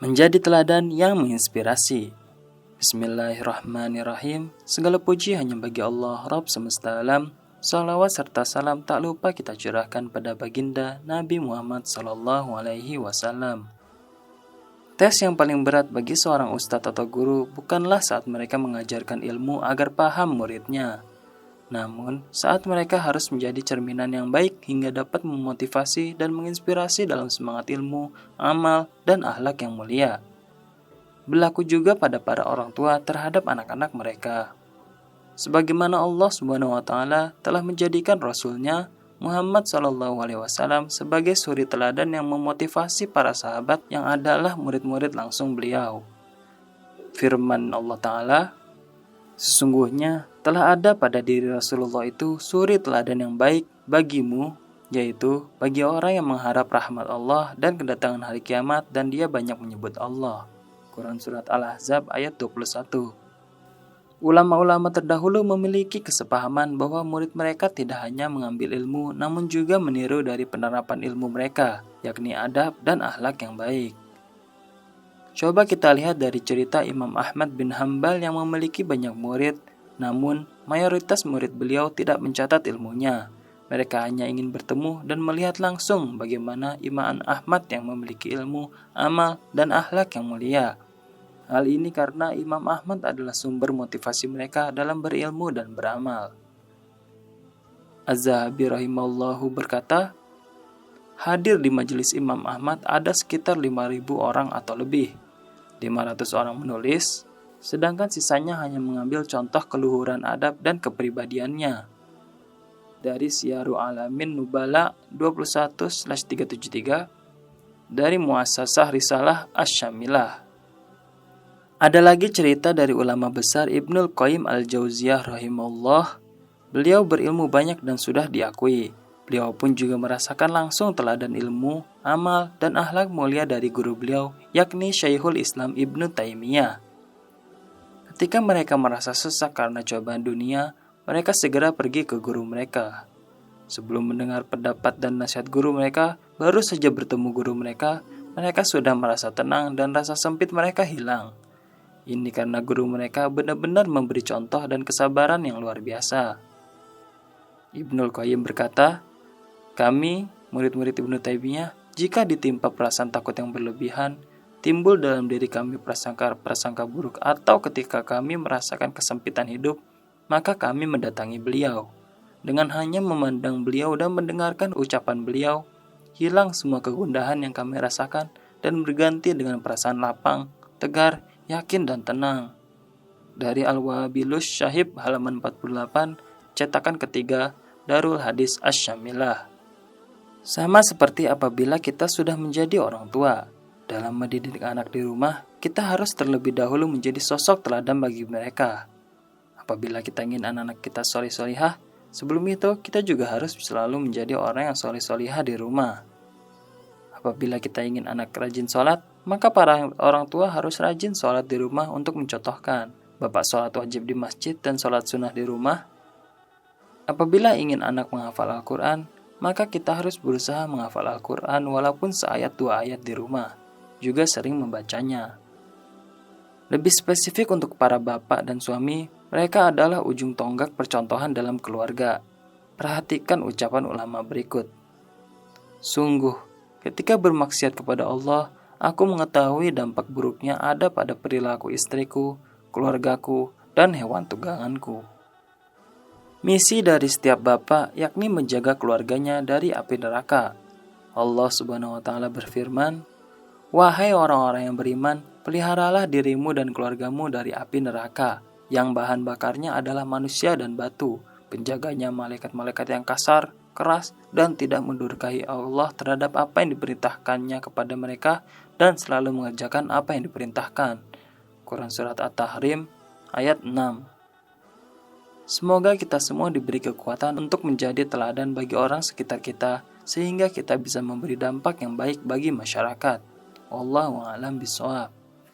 menjadi teladan yang menginspirasi. Bismillahirrahmanirrahim. Segala puji hanya bagi Allah, Rabb semesta alam. Salawat serta salam tak lupa kita curahkan pada baginda Nabi Muhammad SAW. Tes yang paling berat bagi seorang ustadz atau guru bukanlah saat mereka mengajarkan ilmu agar paham muridnya, namun saat mereka harus menjadi cerminan yang baik hingga dapat memotivasi dan menginspirasi dalam semangat ilmu, amal, dan akhlak yang mulia. Berlaku juga pada para orang tua terhadap anak-anak mereka. Sebagaimana Allah Subhanahu wa taala telah menjadikan Rasul-Nya Muhammad SAW sebagai suri teladan yang memotivasi para sahabat yang adalah murid-murid langsung beliau. Firman Allah Ta'ala, sesungguhnya telah ada pada diri Rasulullah itu suri teladan yang baik bagimu, yaitu bagi orang yang mengharap rahmat Allah dan kedatangan hari kiamat dan dia banyak menyebut Allah. Quran Surat Al-Ahzab ayat 21. Ulama-ulama terdahulu memiliki kesepahaman bahwa murid mereka tidak hanya mengambil ilmu namun juga meniru dari penerapan ilmu mereka, yakni adab dan akhlak yang baik. Coba kita lihat dari cerita Imam Ahmad bin Hanbal yang memiliki banyak murid, namun mayoritas murid beliau tidak mencatat ilmunya. Mereka hanya ingin bertemu dan melihat langsung bagaimana Imam Ahmad yang memiliki ilmu, amal, dan akhlak yang mulia. Hal ini karena Imam Ahmad adalah sumber motivasi mereka dalam berilmu dan beramal. Az-Zahabi rahimahullahu berkata, hadir di majelis Imam Ahmad ada sekitar 5.000 orang atau lebih. 500 orang menulis, sedangkan sisanya hanya mengambil contoh keluhuran adab dan kepribadiannya. Dari Syiarul Alamin Nubala 21/373, dari Muassasah Risalah Asy-Syamilah. Ada lagi cerita dari ulama besar Ibnul Qayyim Al-Jauziyah rahimahullah. Beliau berilmu banyak dan sudah diakui. Beliau pun juga merasakan langsung teladan ilmu, amal, dan akhlak mulia dari guru beliau, yakni Syekhul Islam Ibnu Taimiyah. Ketika mereka merasa sesak karena cobaan dunia, mereka segera pergi ke guru mereka. Sebelum mendengar pendapat dan nasihat guru mereka, baru saja bertemu guru mereka sudah merasa tenang dan rasa sempit mereka hilang. Ini karena guru mereka benar-benar memberi contoh dan kesabaran yang luar biasa. Ibnul Qayyim berkata, kami, murid-murid Ibnu Taimiyah, jika ditimpa perasaan takut yang berlebihan, timbul dalam diri kami prasangka buruk atau ketika kami merasakan kesempitan hidup, maka kami mendatangi beliau. Dengan hanya memandang beliau dan mendengarkan ucapan beliau, hilang semua kegundahan yang kami rasakan dan berganti dengan perasaan lapang, tegar, yakin dan tenang. Dari Al-Wabilus Syahib halaman 48, cetakan ketiga, Darul Hadis Asy-Syamilah. Sama seperti apabila kita sudah menjadi orang tua, dalam mendidik anak di rumah, kita harus terlebih dahulu menjadi sosok teladan bagi mereka. Apabila kita ingin anak-anak kita solih-solihah, sebelum itu kita juga harus selalu menjadi orang yang solih-solihah di rumah. Apabila kita ingin anak rajin sholat, maka para orang tua harus rajin sholat di rumah untuk mencontohkan. Bapak sholat wajib di masjid dan sholat sunnah di rumah. Apabila ingin anak menghafal Al-Quran, maka kita harus berusaha menghafal Al-Quran walaupun seayat 2 ayat di rumah, juga sering membacanya. Lebih spesifik untuk para bapak dan suami, mereka adalah ujung tonggak percontohan dalam keluarga. Perhatikan ucapan ulama berikut. Sungguh, ketika bermaksiat kepada Allah, aku mengetahui dampak buruknya ada pada perilaku istriku, keluargaku, dan hewan tungganganku. Misi dari setiap bapak yakni menjaga keluarganya dari api neraka. Allah Subhanahu wa taala berfirman, wahai orang-orang yang beriman, peliharalah dirimu dan keluargamu dari api neraka, yang bahan bakarnya adalah manusia dan batu, penjaganya malaikat-malaikat yang kasar, keras, dan tidak mendurhakai Allah terhadap apa yang diperintahkannya kepada mereka dan selalu mengerjakan apa yang diperintahkan. Quran Surat At-Tahrim ayat 6. Semoga kita semua diberi kekuatan untuk menjadi teladan bagi orang sekitar kita, sehingga kita bisa memberi dampak yang baik bagi masyarakat. Wallahu a'lam bishawab.